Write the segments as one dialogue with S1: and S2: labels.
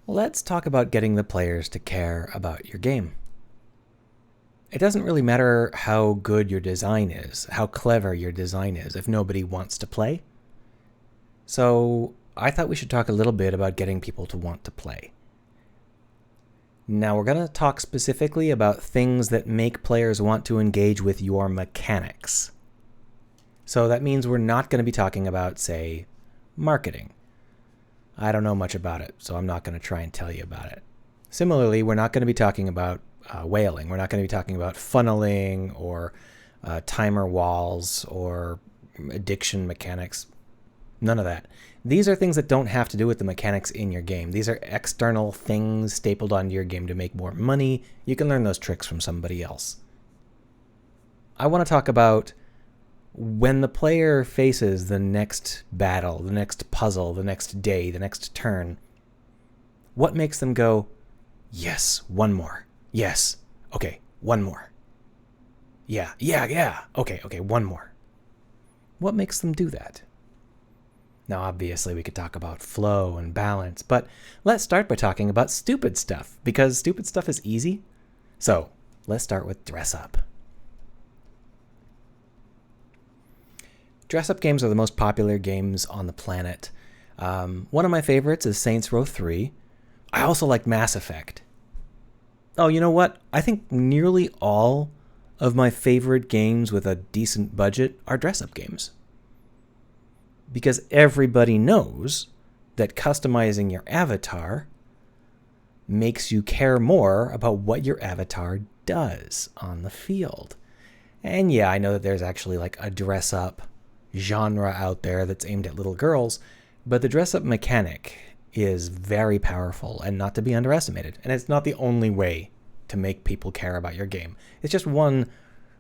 S1: Let's talk about getting the players to care about your game. It doesn't really matter how good your design is, how clever your design is, if nobody wants to play. So I thought we should talk a little bit about getting people to want to play. Now we're going to talk specifically about things that make players want to engage with your mechanics. So that means we're not going to be talking about, say, marketing. I don't know much about it, so I'm not going to try and tell you about it. Similarly, we're not going to be talking about whaling. We're not going to be talking about funneling or timer walls or addiction mechanics. None of that. These are things that don't have to do with the mechanics in your game. These are external things stapled onto your game to make more money. You can learn those tricks from somebody else. I want to talk about when the player faces the next battle, the next puzzle, the next day, the next turn, what makes them go, yes, one more. Yes, okay, one more. Yeah, okay, one more. What makes them do that? Now, obviously, we could talk about flow and balance, but let's start by talking about stupid stuff, because stupid stuff is easy. So, let's start with dress up. Dress up games are the most popular games on the planet. One of my favorites is Saints Row 3. I also like Mass Effect. Oh, you know what? I think nearly all of my favorite games with a decent budget are dress up games. Because everybody knows that customizing your avatar makes you care more about what your avatar does on the field. And yeah, I know that there's actually like a dress up genre out there that's aimed at little girls, but the dress up mechanic is very powerful and not to be underestimated. And it's not the only way to make people care about your game. It's just one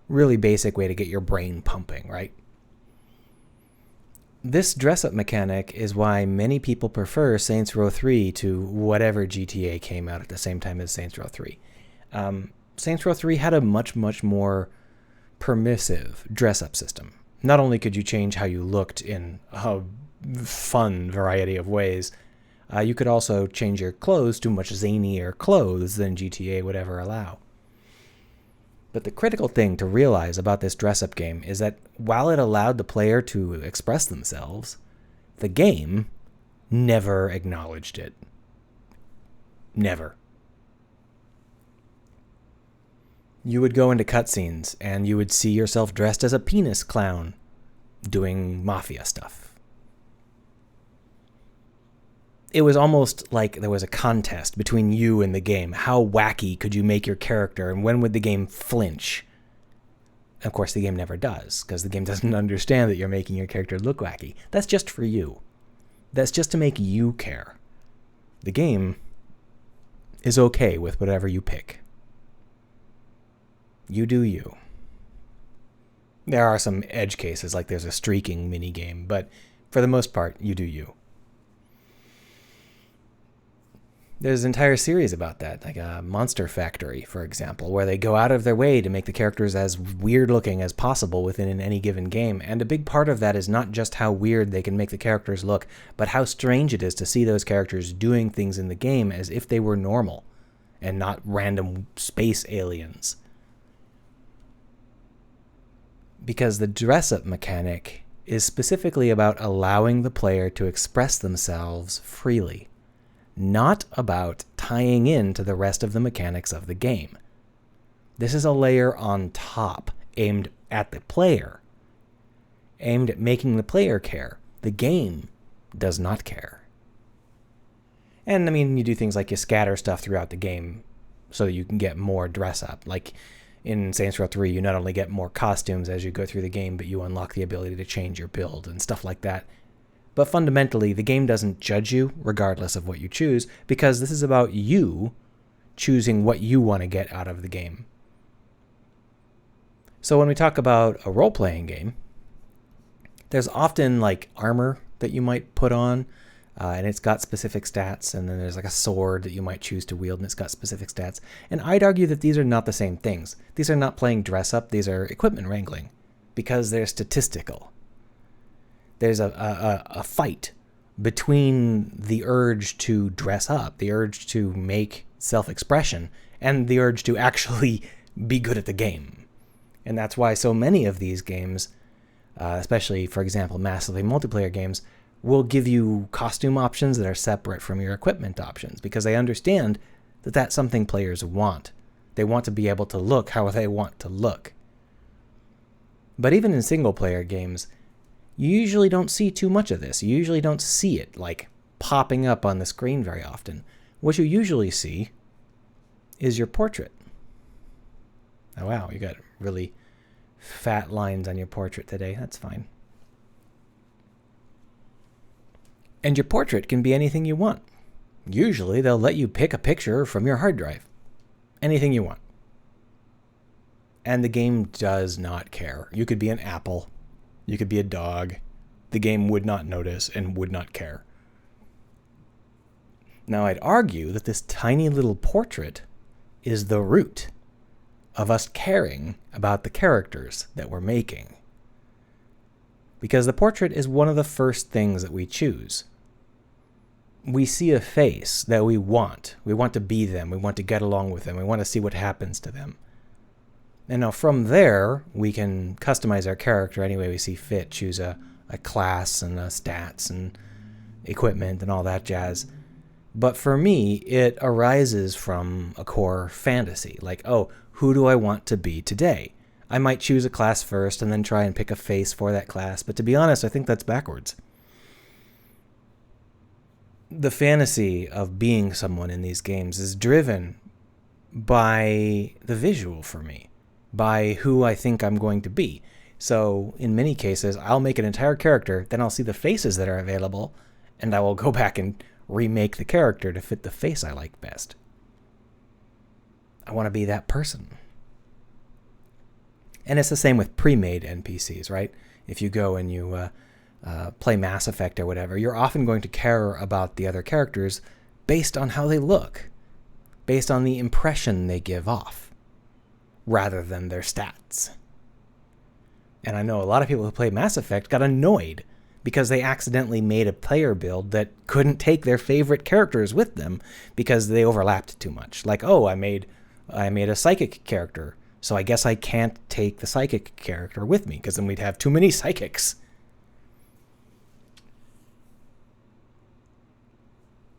S1: really basic way to get your brain pumping, right? This dress up mechanic is why many people prefer Saints Row 3 to whatever GTA came out at the same time as Saints Row 3. Saints Row 3 had a much more permissive dress up system. Not only could you change how you looked in a fun variety of ways, you could also change your clothes to much zanier clothes than GTA would ever allow. But the critical thing to realize about this dress-up game is that while it allowed the player to express themselves, the game never acknowledged it. Never. You would go into cutscenes and you would see yourself dressed as a penis clown doing mafia stuff. It was almost like there was a contest between you and the game. How wacky could you make your character, and when would the game flinch? Of course, the game never does, because the game doesn't understand that you're making your character look wacky. That's just for you. That's just to make you care. The game is okay with whatever you pick. You do you. There are some edge cases, like there's a streaking minigame, but for the most part, you do you. There's an entire series about that, like Monster Factory, for example, where they go out of their way to make the characters as weird looking as possible within any given game. And a big part of that is not just how weird they can make the characters look, but how strange it is to see those characters doing things in the game as if they were normal and not random space aliens. Because the dress-up mechanic is specifically about allowing the player to express themselves freely, not about tying in to the rest of the mechanics of the game. This is a layer on top, aimed at the player, aimed at making the player care. The game does not care. And I mean, you do things like you scatter stuff throughout the game so you can get more dress up. Like in Saints Row 3, you not only get more costumes as you go through the game, but you unlock the ability to change your build and stuff like that. But fundamentally, the game doesn't judge you regardless of what you choose, because this is about you choosing what you want to get out of the game. So when we talk about a role-playing game, there's often like armor that you might put on, and it's got specific stats, and then there's like a sword that you might choose to wield, and it's got specific stats. And I'd argue that these are not the same things. These are not playing dress-up, these are equipment wrangling, because they're statistical. There's a fight between the urge to dress up, the urge to make self-expression, and the urge to actually be good at the game. And that's why so many of these games, especially, for example, massively multiplayer games, will give you costume options that are separate from your equipment options, because they understand that that's something players want. They want to be able to look how they want to look. But even in single-player games, you usually don't see too much of this. You usually don't see it, like, popping up on the screen very often. What you usually see is your portrait. Oh, wow, you got really fat lines on your portrait today. That's fine. And your portrait can be anything you want. Usually, they'll let you pick a picture from your hard drive. Anything you want. And the game does not care. You could be an apple. You could be a dog. The game would not notice and would not care. Now, I'd argue that this tiny little portrait is the root of us caring about the characters that we're making. Because the portrait is one of the first things that we choose. We see a face that we want. We want to be them. We want to get along with them. We want to see what happens to them. And now from there, we can customize our character any way we see fit, choose a class and stats and equipment and all that jazz. But for me, it arises from a core fantasy. Like, oh, who do I want to be today? I might choose a class first and then try and pick a face for that class. But to be honest, I think that's backwards. The fantasy of being someone in these games is driven by the visual for me, by who I think I'm going to be. So in many cases, I'll make an entire character, then I'll see the faces that are available, and I will go back and remake the character to fit the face I like best. I want to be that person. And it's the same with pre-made NPCs, right? If you go and you play Mass Effect or whatever, you're often going to care about the other characters based on how they look, based on the impression they give off, rather than their stats. And I know a lot of people who play Mass Effect got annoyed because they accidentally made a player build that couldn't take their favorite characters with them because they overlapped too much. Like, oh, I made a psychic character, so I guess I can't take the psychic character with me because then we'd have too many psychics.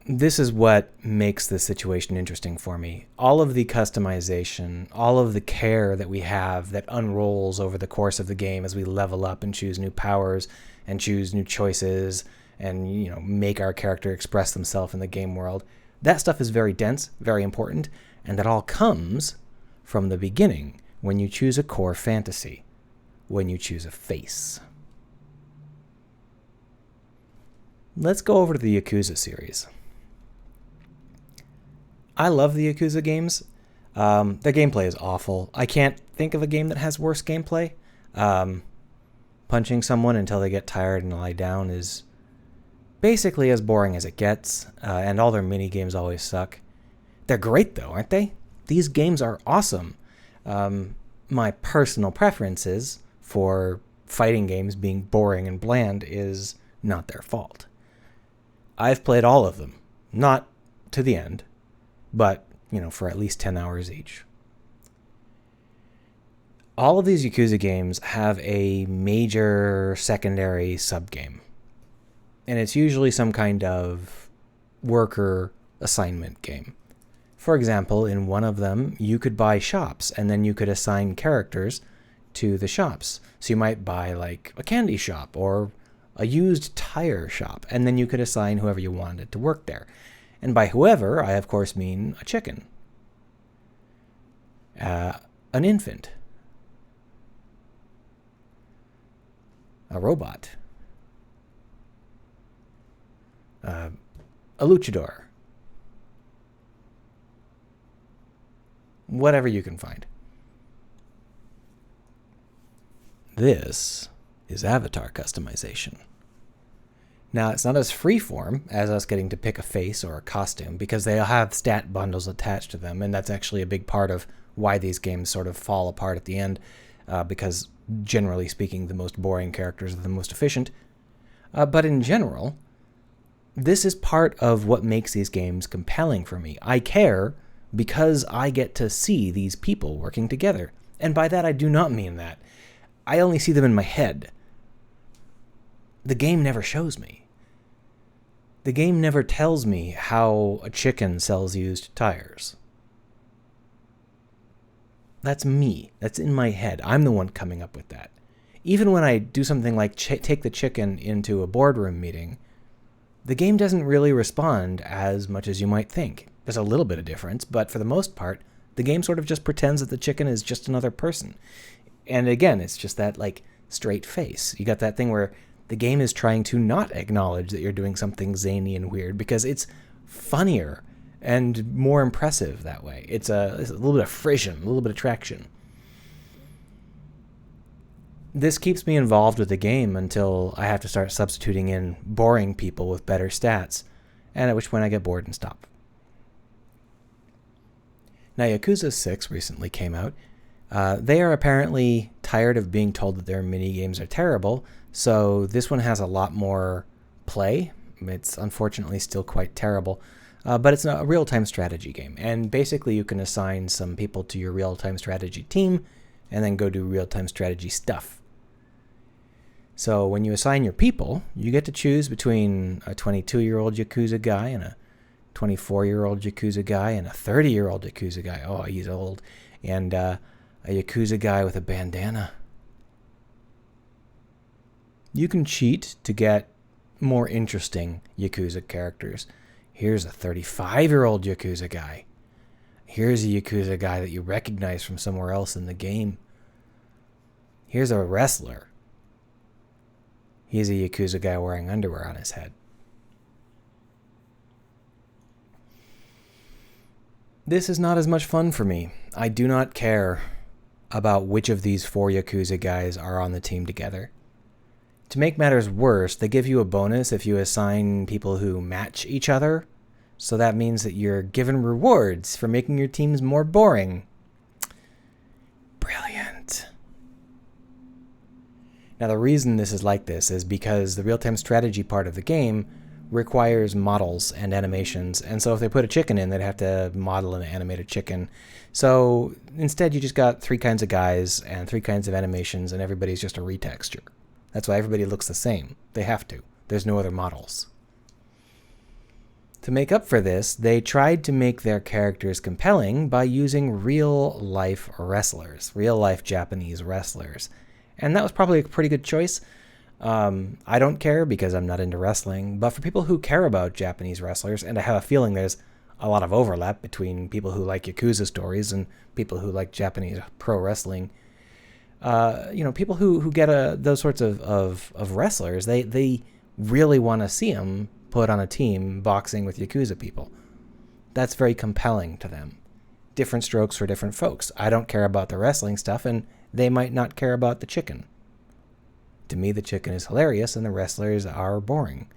S1: This is what makes this situation interesting for me. All of the customization, all of the care that we have that unrolls over the course of the game as we level up and choose new powers and choose new choices and, make our character express themselves in the game world. That stuff is very dense, very important, and that all comes from the beginning when you choose a core fantasy, when you choose a face. Let's go over to the Yakuza series. I love the Yakuza games. Their gameplay is awful. I can't think of a game that has worse gameplay. Punching someone until they get tired and lie down is basically as boring as it gets, and all their mini games always suck. They're great though, aren't they? These games are awesome. My personal preferences for fighting games being boring and bland is not their fault. I've played all of them, not to the end, but, for at least 10 hours each. All of these Yakuza games have a major secondary subgame. And it's usually some kind of worker assignment game. For example, in one of them, you could buy shops, and then you could assign characters to the shops. So you might buy, like, a candy shop or a used tire shop, and then you could assign whoever you wanted to work there. And by whoever, I of course mean a chicken, an infant, a robot, a luchador, whatever you can find. This is avatar customization. Now, it's not as freeform as us getting to pick a face or a costume because they have stat bundles attached to them, and that's actually a big part of why these games sort of fall apart at the end, because generally speaking, the most boring characters are the most efficient. But in general, This is part of what makes these games compelling for me. I care because I get to see these people working together. And by that, I do not mean that. I only see them in my head. The game never shows me. The game never tells me how a chicken sells used tires. That's me. That's in my head. I'm the one coming up with that. Even when I do something like take the chicken into a boardroom meeting, the game doesn't really respond as much as you might think. There's a little bit of difference, but for the most part, the game sort of just pretends that the chicken is just another person. And again, it's just that like straight face. You got that thing where the game is trying to not acknowledge that you're doing something zany and weird because it's funnier and more impressive that way. It's a little bit of frisson, a little bit of traction. This keeps me involved with the game until I have to start substituting in boring people with better stats, and at which point I get bored and stop. Now, Yakuza 6 recently came out. They are apparently tired of being told that their minigames are terrible, so this one has a lot more play. It's unfortunately still quite terrible, but it's a real-time strategy game, and basically you can assign some people to your real-time strategy team and then go do real-time strategy stuff. So when you assign your people, you get to choose between a 22-year-old Yakuza guy and a 24-year-old Yakuza guy and a 30-year-old Yakuza guy. Oh, he's old. And a Yakuza guy with a bandana. You can cheat to get more interesting Yakuza characters. Here's a 35-year-old Yakuza guy. Here's a Yakuza guy that you recognize from somewhere else in the game. Here's a wrestler. He's a Yakuza guy wearing underwear on his head. This is not as much fun for me. I do not care about which of these 4 Yakuza guys are on the team together. To make matters worse, they give you a bonus if you assign people who match each other. So that means that you're given rewards for making your teams more boring. Brilliant. Now, the reason this is like this is because the real-time strategy part of the game requires models and animations, and so if they put a chicken in, they'd have to model and animate a chicken. So instead, you just got 3 kinds of guys and 3 kinds of animations, and everybody's just a retexture. That's why everybody looks the same. They have to. There's no other models. To make up for this, they tried to make their characters compelling by using real-life wrestlers, real-life Japanese wrestlers. And that was probably a pretty good choice. I don't care because I'm not into wrestling, but for people who care about Japanese wrestlers, and I have a feeling there's a lot of overlap between people who like Yakuza stories and people who like Japanese pro wrestling, people who get those sorts of wrestlers, they really want to see them put on a team boxing with Yakuza people. That's very compelling to them. Different strokes for different folks. I don't care about the wrestling stuff, and they might not care about the chicken. To me, the chicken is hilarious and the wrestlers are boring.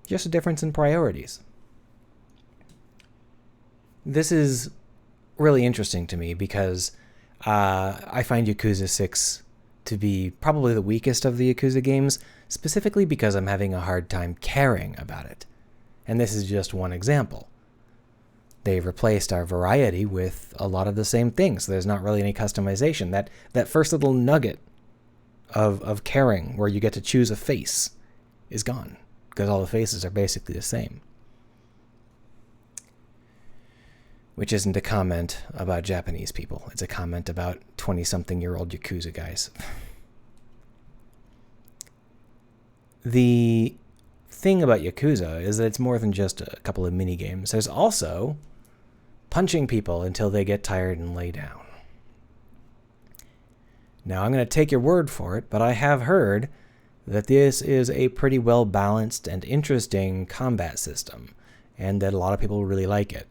S1: Just a difference in priorities. This is really interesting to me because I find Yakuza 6 to be probably the weakest of the Yakuza games, specifically because I'm having a hard time caring about it. And this is just one example. They've replaced our variety with a lot of the same things, so there's not really any customization. That first little nugget of caring, where you get to choose a face, is gone, because all the faces are basically the same. Which isn't a comment about Japanese people. It's a comment about 20-something-year-old Yakuza guys. The thing about Yakuza is that it's more than just a couple of mini-games. There's also punching people until they get tired and lay down. Now, I'm going to take your word for it, but I have heard that this is a pretty well-balanced and interesting combat system, and that a lot of people really like it.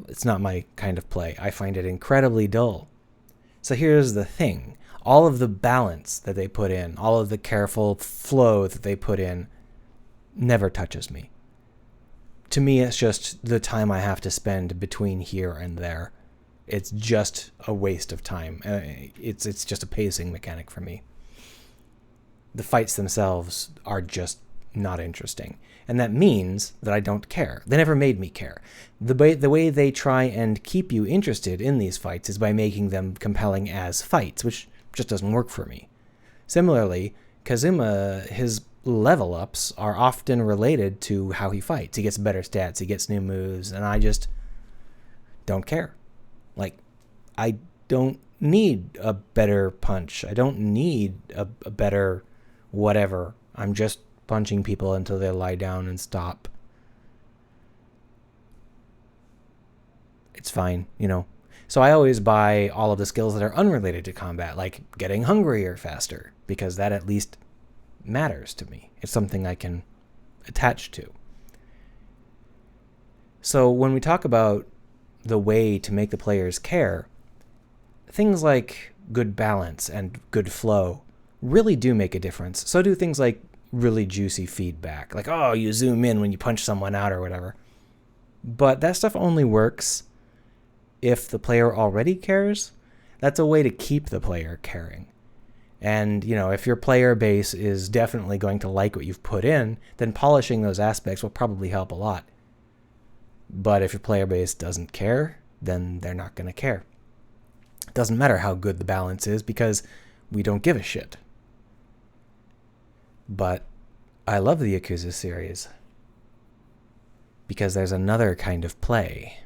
S1: It's not my kind of play. I find it incredibly dull. So here's the thing. All of the balance that they put in, all of the careful flow that they put in, never touches me. To me, it's just the time I have to spend between here and there. It's just a waste of time. It's just a pacing mechanic for me. The fights themselves are just not interesting. And that means that I don't care. They never made me care. The way they try and keep you interested in these fights is by making them compelling as fights, which just doesn't work for me. Similarly, Kazuma, his level ups are often related to how he fights. He gets better stats, he gets new moves, and I just don't care. Like, I don't need a better punch. I don't need a better whatever. I'm just punching people until they lie down and stop. It's fine, you know. So I always buy all of the skills that are unrelated to combat, like getting hungrier faster, because that at least matters to me. It's something I can attach to. So when we talk about the way to make the players care, things like good balance and good flow really do make a difference. So do things like really juicy feedback, like, oh, you zoom in when you punch someone out or whatever. But that stuff only works if the player already cares. That's a way to keep the player caring. And, you know, if your player base is definitely going to like what you've put in, then polishing those aspects will probably help a lot. But if your player base doesn't care, then they're not going to care. It doesn't matter how good the balance is because we don't give a shit. But I love the Yakuza series because there's another kind of play.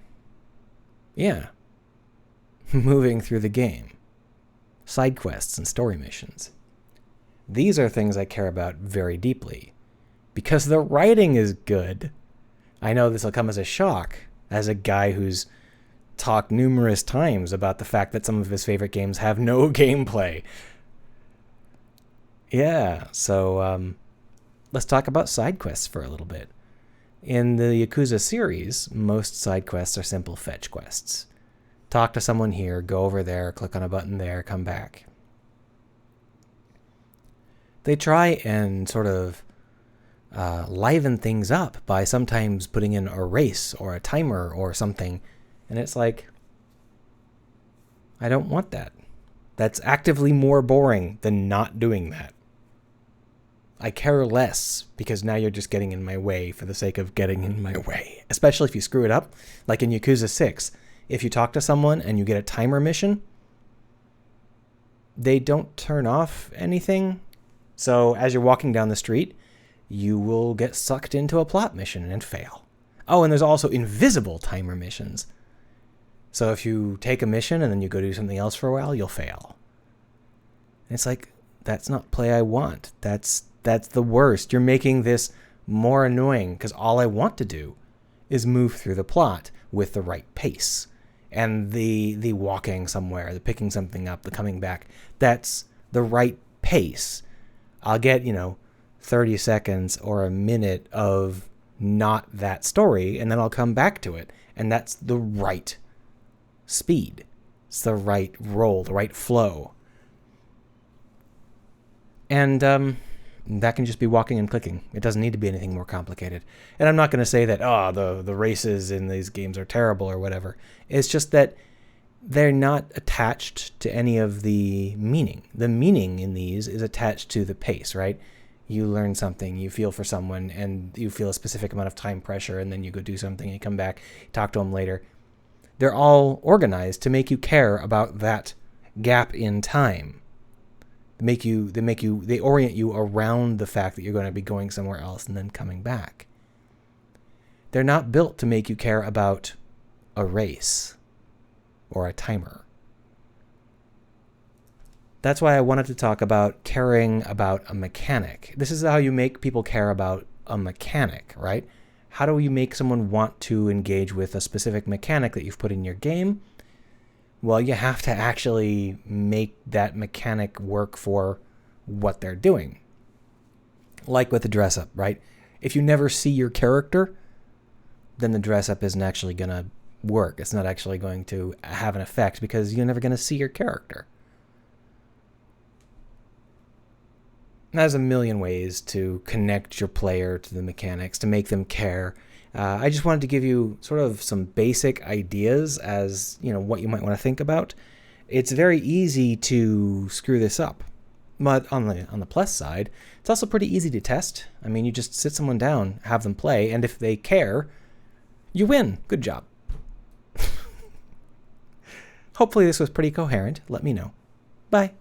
S1: Yeah. Moving through the game. Side quests and story missions. These are things I care about very deeply because the writing is good. I know this will come as a shock as a guy who's talked numerous times about the fact that some of his favorite games have no gameplay. Yeah, so let's talk about side quests for a little bit. In the Yakuza series, most side quests are simple fetch quests. Talk to someone here, go over there, click on a button there, come back. They try and sort of liven things up by sometimes putting in a race or a timer or something, and it's like, I don't want that. That's actively more boring than not doing that. I care less because now you're just getting in my way for the sake of getting in my way. Especially if you screw it up. Like in Yakuza 6, if you talk to someone and you get a timer mission, they don't turn off anything. So as you're walking down the street, you will get sucked into a plot mission and fail. Oh, and there's also invisible timer missions. So if you take a mission and then you go do something else for a while, you'll fail. And it's like, that's not play I want. That's the worst. You're making this more annoying because all I want to do is move through the plot with the right pace. And the walking somewhere, the picking something up, the coming back, that's the right pace. I'll get, 30 seconds or a minute of not that story, and then I'll come back to it. And that's the right speed. It's the right roll, the right flow. And that can just be walking and clicking. It doesn't need to be anything more complicated. And I'm not going to say that, the races in these games are terrible or whatever. It's just that they're not attached to any of the meaning. The meaning in these is attached to the pace, right? You learn something, you feel for someone, and you feel a specific amount of time pressure, and then you go do something, and you come back, talk to them later. They're all organized to make you care about that gap in time. They orient you around the fact that you're going to be going somewhere else and then coming back. They're not built to make you care about a race or a timer. That's why I wanted to talk about caring about a mechanic. This is how you make people care about a mechanic, right? How do you make someone want to engage with a specific mechanic that you've put in your game? Well, you have to actually make that mechanic work for what they're doing. Like with the dress up, right? If you never see your character, then the dress up isn't actually going to work. It's not actually going to have an effect because you're never going to see your character. There's a million ways to connect your player to the mechanics, to make them care. I just wanted to give you sort of some basic ideas as, what you might want to think about. It's very easy to screw this up. But on the plus side, it's also pretty easy to test. I mean, you just sit someone down, have them play, and if they care, you win. Good job. Hopefully this was pretty coherent. Let me know. Bye.